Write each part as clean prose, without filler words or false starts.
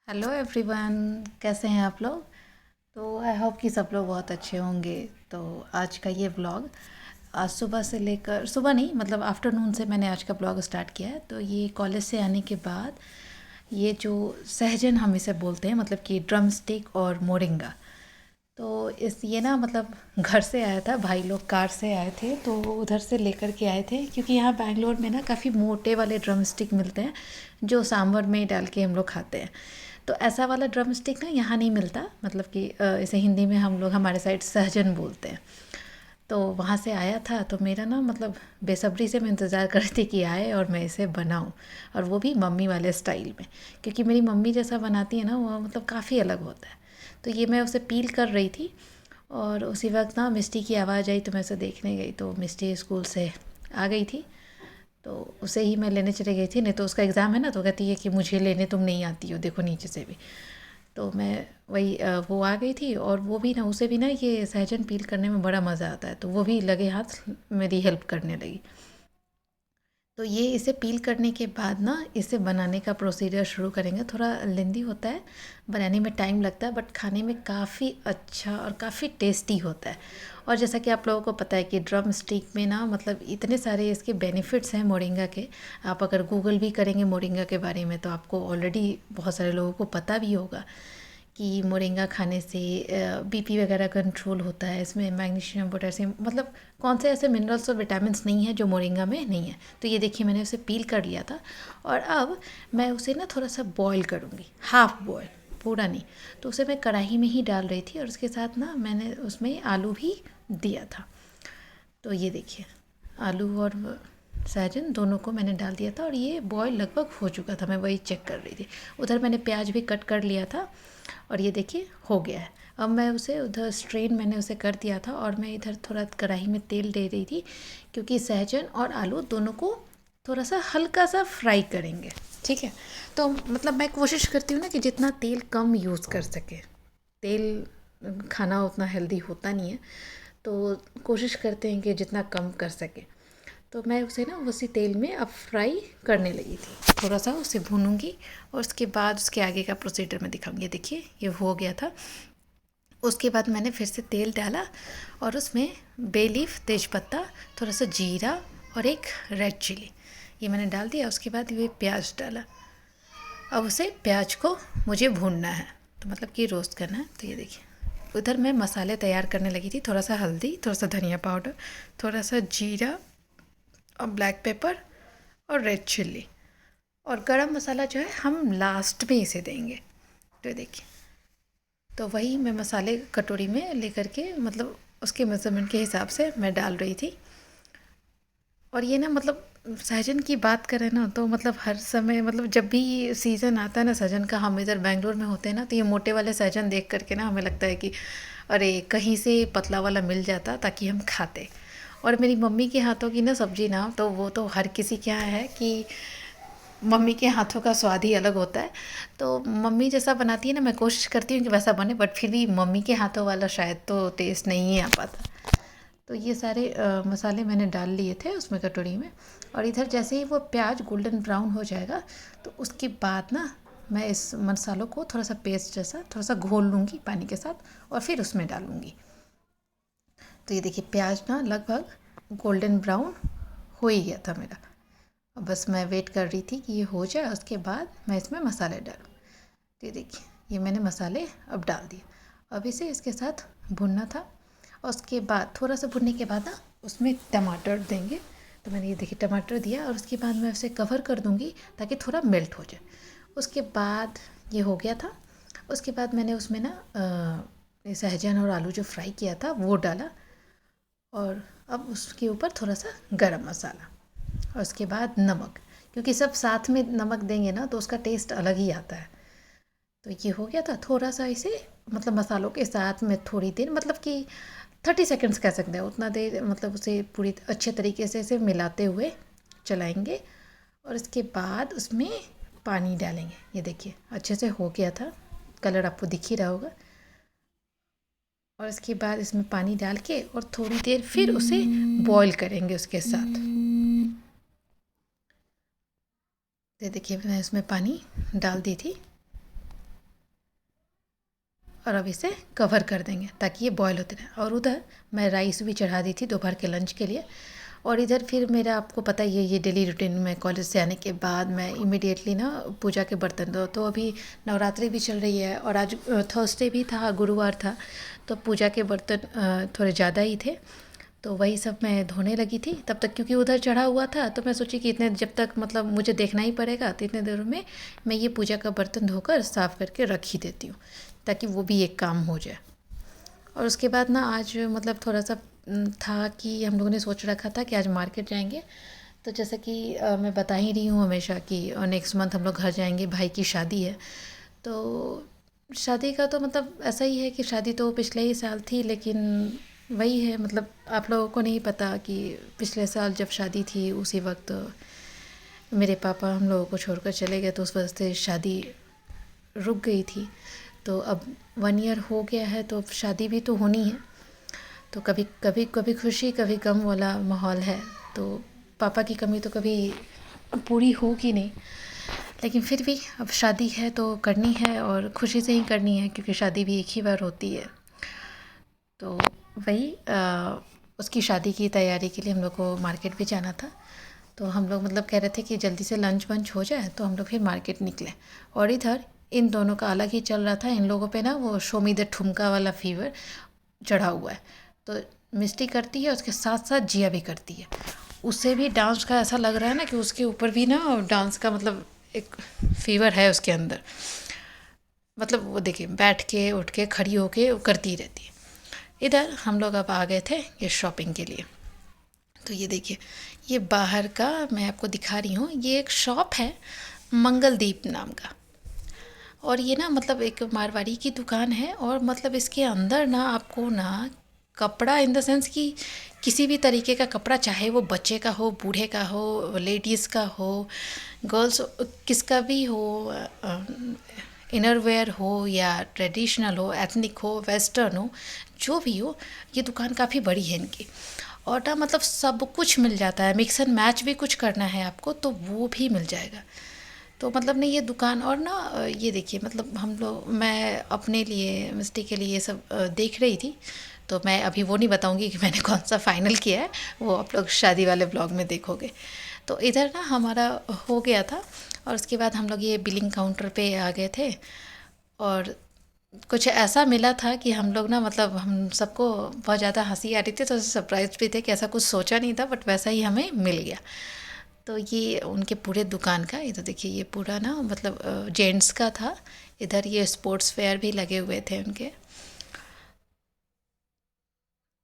Hello everyone, कैसे हैं आप लोग। तो आई होप कि सब लोग बहुत अच्छे होंगे। तो आज का ये व्लॉग आज सुबह से लेकर सुबह नहीं मतलब आफ्टरनून से मैंने आज का व्लॉग स्टार्ट किया है। तो ये कॉलेज से आने के बाद ये जो सहजन हम इसे बोलते हैं मतलब कि ड्रम स्टिक और मोरिंगा। तो इस ये ना मतलब घर से आया था, भाई लोग कार से आए थे तो उधर से लेकर के आए थे, क्योंकि यहाँ बैंगलोर में ना काफ़ी मोटे वाले ड्रम स्टिक मिलते हैं जो सांभर में डाल के हम लोग खाते हैं। तो ऐसा वाला ड्रम स्टिक ना यहाँ नहीं मिलता, मतलब कि इसे हिंदी में हम लोग हमारे साइड सहजन बोलते हैं। तो वहाँ से आया था तो मेरा ना मतलब बेसब्री से मैं इंतज़ार कर रही थी कि आए और मैं इसे बनाऊँ, और वो भी मम्मी वाले स्टाइल में, क्योंकि मेरी मम्मी जैसा बनाती है ना वो मतलब काफ़ी अलग होता है। तो ये मैं उसे पील कर रही थी और उसी वक्त ना मिस्टी की आवाज़ आई तो मैं उसे देखने गई तो मिस्टी स्कूल से आ गई थी। तो उसे ही मैं लेने चली गई थी, नहीं तो उसका एग्ज़ाम है ना, तो कहती है कि मुझे लेने तुम नहीं आती हो, देखो नीचे से भी। तो मैं वही वो आ गई थी, और वो भी ना उसे भी ना ये सहजन पील करने में बड़ा मज़ा आता है, तो वो भी लगे हाथ मेरी हेल्प करने लगी। तो ये इसे पील करने के बाद ना इसे बनाने का प्रोसीजर शुरू करेंगे। थोड़ा लेंदी होता है, बनाने में टाइम लगता है, बट खाने में काफ़ी अच्छा और काफ़ी टेस्टी होता है। और जैसा कि आप लोगों को पता है कि ड्रम स्टिक में ना मतलब इतने सारे इसके बेनिफिट्स हैं मोरिंगा के। आप अगर गूगल भी करेंगे मोरिंगा के बारे में तो आपको ऑलरेडी बहुत सारे लोगों को पता भी होगा कि मोरिंगा खाने से बीपी वगैरह कंट्रोल होता है। इसमें मैग्नीशियम, पोटेशियम, मतलब कौन से ऐसे मिनरल्स और विटामिन्स नहीं है जो मोरिंगा में नहीं है। तो ये देखिए मैंने उसे पील कर लिया था, और अब मैं उसे ना थोड़ा सा बॉईल करूँगी, हाफ़ बॉईल, पूरा नहीं। तो उसे मैं कढ़ाई में ही डाल रही थी, और उसके साथ ना मैंने उसमें आलू भी दिया था। तो ये देखिए आलू और सहजन दोनों को मैंने डाल दिया था, और ये बॉयल लगभग हो चुका था, मैं वही चेक कर रही थी। उधर मैंने प्याज भी कट कर लिया था, और ये देखिए हो गया है। अब मैं उसे उधर स्ट्रेन मैंने उसे कर दिया था, और मैं इधर थोड़ा कढ़ाई में तेल दे रही थी, क्योंकि सहजन और आलू दोनों को थोड़ा सा हल्का सा फ्राई करेंगे। ठीक है। तो मतलब मैं कोशिश करती हूँ ना कि जितना तेल कम यूज़ कर सके। तेल खाना उतना हेल्दी होता नहीं है, तो कोशिश करते हैं कि जितना कम कर सके। तो मैं उसे ना उसी तेल में अब फ्राई करने लगी थी, थोड़ा सा उसे भूनूंगी, और उसके बाद उसके आगे का प्रोसीजर मैं दिखाऊंगी। देखिए ये हो गया था। उसके बाद मैंने फिर से तेल डाला, और उसमें बे लीफ, तेज़पत्ता, थोड़ा सा जीरा और एक रेड चिली ये मैंने डाल दिया। उसके बाद ये प्याज डाला। अब उसे प्याज को मुझे भूनना है, तो मतलब कि रोस्ट करना है। तो ये देखिए उधर मैं मसाले तैयार करने लगी थी, थोड़ा सा हल्दी, थोड़ा सा धनिया पाउडर, थोड़ा सा जीरा और ब्लैक पेपर और रेड चिल्ली, और गरम मसाला जो है हम लास्ट में इसे देंगे। तो ये देखिए, तो वही मैं मसाले कटोरी में लेकर के मतलब उसके मेज़रमेंट के हिसाब से मैं डाल रही थी। और ये ना मतलब सहजन की बात करें ना तो मतलब हर समय मतलब जब भी सीज़न आता है ना सहजन का, हम इधर बैंगलोर में होते हैं ना, तो ये मोटे वाले सहजन देख करके ना हमें लगता है कि अरे कहीं से पतला वाला मिल जाता ताकि हम खाते। और मेरी मम्मी के हाथों की ना सब्ज़ी ना तो वो तो हर किसी क्या है कि मम्मी के हाथों का स्वाद ही अलग होता है। तो मम्मी जैसा बनाती है ना, मैं कोशिश करती हूँ कि वैसा बने, बट फिर भी मम्मी के हाथों वाला शायद तो टेस्ट नहीं ही आ पाता। तो ये सारे मसाले मैंने डाल लिए थे उसमें कटोरी में, और इधर जैसे ही वो प्याज गोल्डन ब्राउन हो जाएगा तो उसके बाद ना मैं इस मसालों को थोड़ा सा पेस्ट जैसा थोड़ा सा घोल लूँगी पानी के साथ, और फिर उसमें डालूँगी। तो ये देखिए प्याज ना लगभग गोल्डन ब्राउन हो ही गया था मेरा। अब बस मैं वेट कर रही थी कि ये हो जाए, उसके बाद मैं इसमें मसाले डालूँ। तो ये देखिए ये मैंने मसाले अब डाल दिए। अब इसे इसके साथ भुनना था, और उसके बाद थोड़ा सा भुनने के बाद ना उसमें टमाटर देंगे। तो मैंने ये देखिए टमाटर दिया, और उसके बाद मैं उसे कवर कर दूँगी ताकि थोड़ा मेल्ट हो जाए। उसके बाद ये हो गया था। उसके बाद मैंने उसमें ना ये सहजन और आलू जो फ्राई किया था वो डाला, और अब उसके ऊपर थोड़ा सा गरम मसाला, और उसके बाद नमक, क्योंकि सब साथ में नमक देंगे ना तो उसका टेस्ट अलग ही आता है। तो ये हो गया था। थोड़ा सा इसे मतलब मसालों के साथ में थोड़ी देर, मतलब कि 30 सेकेंड्स कह सकते हैं, उतना देर मतलब उसे पूरी अच्छे तरीके से इसे मिलाते हुए चलाएंगे, और इसके बाद उसमें पानी डालेंगे। ये देखिए अच्छे से हो गया था, कलर आपको दिख ही रहा होगा। और इसके बाद इसमें पानी डाल के और थोड़ी देर फिर उसे बॉईल करेंगे उसके साथ। ये देखिए मैं इसमें पानी डाल दी थी, और अब इसे कवर कर देंगे ताकि ये बॉईल होते रहे। और उधर मैं राइस भी चढ़ा दी थी दोपहर के लंच के लिए। और इधर फिर मेरा आपको पता ही है ये डेली रूटीन में कॉलेज से आने के बाद मैं इमीडिएटली ना पूजा के बर्तन धो। तो अभी नवरात्रि भी चल रही है और आज थर्सडे भी था, गुरुवार था, तो पूजा के बर्तन थोड़े ज़्यादा ही थे। तो वही सब मैं धोने लगी थी तब तक, क्योंकि उधर चढ़ा हुआ था। तो मैं सोची कि इतने जब तक मतलब मुझे देखना ही पड़ेगा तो इतने देर में मैं ये पूजा का बर्तन धोकर साफ़ करके रख ही देती हूँ ताकि वो भी एक काम हो जाए। और उसके बाद ना आज मतलब थोड़ा सा था कि हम लोगों ने सोच रखा था कि आज मार्केट जाएंगे। तो जैसा कि मैं बता ही रही हूँ हमेशा कि नेक्स्ट मंथ हम लोग घर जाएंगे, भाई की शादी है। तो शादी का तो मतलब ऐसा ही है कि शादी तो पिछले ही साल थी, लेकिन वही है मतलब आप लोगों को नहीं पता कि पिछले साल जब शादी थी उसी वक्त मेरे पापा हम लोगों को छोड़कर चले गए, तो उस वजह से शादी रुक गई थी। तो अब 1 ईयर हो गया है तो अब शादी भी तो होनी है। तो कभी कभी कभी खुशी कभी गम वाला माहौल है। तो पापा की कमी तो कभी पूरी होगी नहीं, लेकिन फिर भी अब शादी है तो करनी है और खुशी से ही करनी है, क्योंकि शादी भी एक ही बार होती है। तो वही उसकी शादी की तैयारी के लिए हम लोग को मार्केट भी जाना था। तो हम लोग मतलब कह रहे थे कि जल्दी से लंच वंच हो जाए तो हम लोग फिर मार्केट निकले। और इधर इन दोनों का अलग ही चल रहा था। इन लोगों पे ना वो शो मी द ठुमका वाला फीवर चढ़ा हुआ है। तो मिस्टी करती है, उसके साथ साथ जिया भी करती है। उससे भी डांस का ऐसा लग रहा है ना कि उसके ऊपर भी ना डांस का मतलब एक फीवर है उसके अंदर। मतलब वो देखिए बैठ के उठ के खड़ी होके करती रहती है। इधर हम लोग अब आ गए थे ये शॉपिंग के लिए। तो ये देखिए, ये बाहर का मैं आपको दिखा रही हूँ। ये एक शॉप है मंगलदीप नाम का। और ये ना मतलब एक मारवाड़ी की दुकान है। और मतलब इसके अंदर ना आपको ना कपड़ा इन द सेंस कि किसी भी तरीके का कपड़ा, चाहे वो बच्चे का हो, बूढ़े का हो, लेडीज़ का हो, गर्ल्स किसका भी हो, इनर वेयर हो या ट्रेडिशनल हो, एथनिक हो, वेस्टर्न हो, जो भी हो, ये दुकान काफ़ी बड़ी है इनकी। और ना मतलब सब कुछ मिल जाता है। मिक्स एंड मैच भी कुछ करना है आपको तो वो भी मिल जाएगा। तो मतलब नहीं ये दुकान। और ना ये देखिए मतलब हम लोग, मैं अपने लिए मिस्टी के लिए ये सब देख रही थी। तो मैं अभी वो नहीं बताऊंगी कि मैंने कौन सा फ़ाइनल किया है, वो आप लोग शादी वाले ब्लॉग में देखोगे। तो इधर ना हमारा हो गया था। और उसके बाद हम लोग ये बिलिंग काउंटर पे आ गए थे। और कुछ ऐसा मिला था कि हम लोग ना मतलब हम सबको बहुत ज़्यादा हंसी आ रही थी, तो सरप्राइज भी थे कि ऐसा कुछ सोचा नहीं था, बट वैसा ही हमें मिल गया। तो ये उनके पूरे दुकान का, इधर देखिए ये पूरा ना मतलब जेंट्स का था। इधर ये स्पोर्ट्स वेयर भी लगे हुए थे उनके।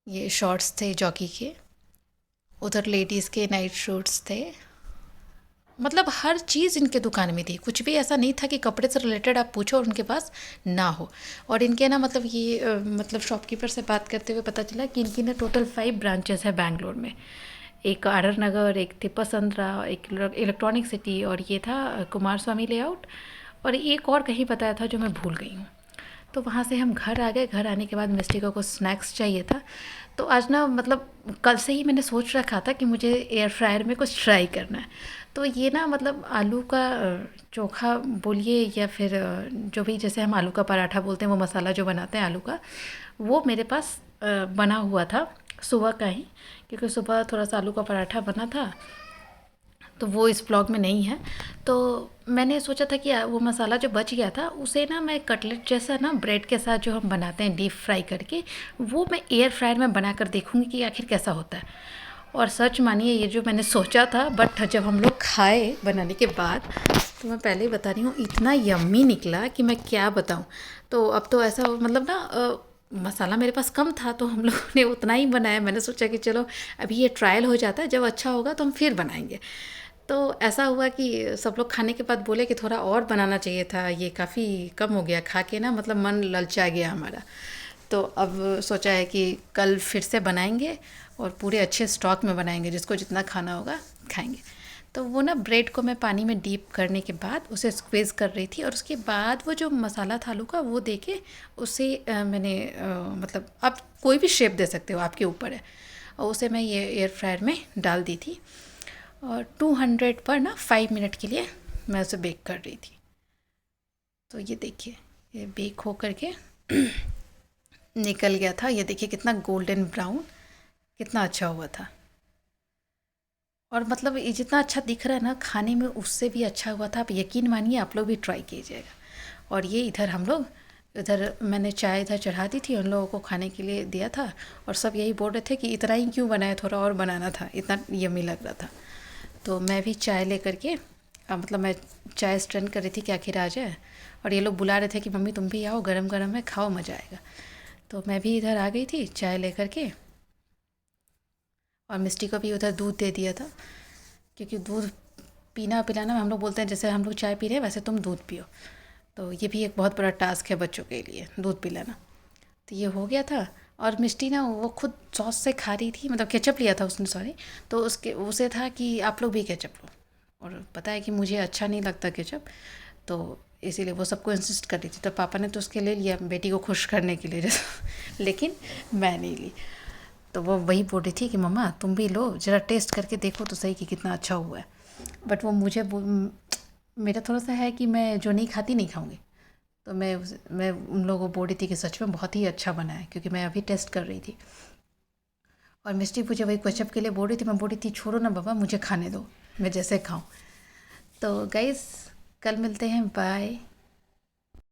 ये शॉर्ट्स थे जॉकी के। उधर लेडीज़ के नाइट सूट्स थे। मतलब हर चीज़ इनके दुकान में थी। कुछ भी ऐसा नहीं था कि कपड़े से रिलेटेड आप पूछो और उनके पास ना हो। और इनके ना मतलब ये मतलब शॉपकीपर से बात करते हुए पता चला कि इनकी ना टोटल 5 ब्रांचेस है बैंगलोर में। एक आर नगर, एक तिप्पासंद्रा, एक इलेक्ट्रॉनिक सिटी, और ये था कुमार स्वामी लेआउट, और एक और कहीं बताया था जो मैं भूल गई हूँ। तो वहाँ से हम घर आ गए। घर आने के बाद मिस्टी को कुछ स्नैक्स चाहिए था। तो आज ना मतलब कल से ही मैंने सोच रखा था कि मुझे एयर फ्रायर में कुछ ट्राई करना है। तो ये ना मतलब आलू का चोखा बोलिए या फिर जो भी, जैसे हम आलू का पराठा बोलते हैं, वो मसाला जो बनाते हैं आलू का, वो मेरे पास बना हुआ था सुबह का ही, क्योंकि सुबह थोड़ा सा आलू का पराठा बना था। तो वो इस ब्लॉग में नहीं है। तो मैंने सोचा था कि वो मसाला जो बच गया था उसे ना मैं कटलेट जैसा ना ब्रेड के साथ जो हम बनाते हैं डीप फ्राई करके, वो मैं एयर फ्रायर में बना कर देखूँगी कि आखिर कैसा होता है। और सच मानिए ये जो मैंने सोचा था, बट जब हम लोग खाए बनाने के बाद, तो मैं पहले ही बता रही हूँ इतना यम्मी निकला कि मैं क्या बताऊँ। तो अब तो ऐसा मतलब ना मसाला मेरे पास कम था तो हम लोगों ने उतना ही बनाया। मैंने सोचा कि चलो अभी ये ट्रायल हो जाता है, जब अच्छा होगा तो हम फिर बनाएंगे। तो ऐसा हुआ कि सब लोग खाने के बाद बोले कि थोड़ा और बनाना चाहिए था, ये काफ़ी कम हो गया खा के ना, मतलब मन ललचा गया हमारा। तो अब सोचा है कि कल फिर से बनाएंगे और पूरे अच्छे स्टॉक में बनाएंगे, जिसको जितना खाना होगा खाएंगे। तो वो ना ब्रेड को मैं पानी में डीप करने के बाद उसे स्क्वीज़ कर रही थी, और उसके बाद वो जो मसाला था आलू का वो दे के उसे मैंने मतलब आप कोई भी शेप दे सकते हो, आपके ऊपर है। और उसे मैं ये एयर फ्रायर में डाल दी थी, और 200 पर ना 5 मिनट के लिए मैं उसे बेक कर रही थी। तो ये देखिए ये बेक हो करके निकल गया था। ये देखिए कितना गोल्डन ब्राउन, कितना अच्छा हुआ था। और मतलब ये जितना अच्छा दिख रहा है ना, खाने में उससे भी अच्छा हुआ था। आप यकीन मानिए, आप लोग भी ट्राई कीजिएगा। और ये इधर हम लोग, इधर मैंने चाय इधर चढ़ा दी थी, उन लोगों को खाने के लिए दिया था। और सब यही बोल रहे थे कि इतना ही क्यों बनाया, थोड़ा और बनाना था, इतना यम्मी लग रहा था। तो मैं भी चाय लेकर के मतलब मैं चाय स्टैंड कर रही थी कि आखिर आ जाए। और ये लोग बुला रहे थे कि मम्मी तुम भी आओ, गरम गरम है, खाओ, मज़ा आएगा। तो मैं भी इधर आ गई थी चाय लेकर के। और मिस्टी को भी उधर दूध दे दिया था, क्योंकि दूध पीना पिलाना में हम लोग बोलते हैं जैसे हम लोग चाय पी रहे हैं वैसे तुम दूध पियो। तो ये भी एक बहुत बड़ा टास्क है बच्चों के लिए, दूध पिलाना। तो ये हो गया था। और मिष्टी ना वो खुद सॉस से खा रही थी, मतलब केचप लिया था उसने, सॉरी। तो उसके उसे था कि आप लोग भी केचप लो। और पता है कि मुझे अच्छा नहीं लगता केचप, तो इसीलिए वो सबको इंसिस्ट कर रही थी। तो पापा ने तो उसके ले लिया बेटी को खुश करने के लिए लेकिन मैं नहीं ली। तो वो वही बोल रही थी कि मम्मा तुम भी लो, ज़रा टेस्ट करके देखो तो सही कि कितना अच्छा हुआ है। बट वो मेरा थोड़ा सा है कि मैं जो नहीं खाती नहीं खाऊंगी। तो मैं उन लोगों को बोल रही थी कि सच में बहुत ही अच्छा बना है, क्योंकि मैं अभी टेस्ट कर रही थी। और मिस्टी मुझे वही केचप के लिए बोल रही थी, मैं बोल रही थी छोड़ो ना बाबा, मुझे खाने दो, मैं जैसे खाऊं। तो गाइस, कल मिलते हैं, बाय।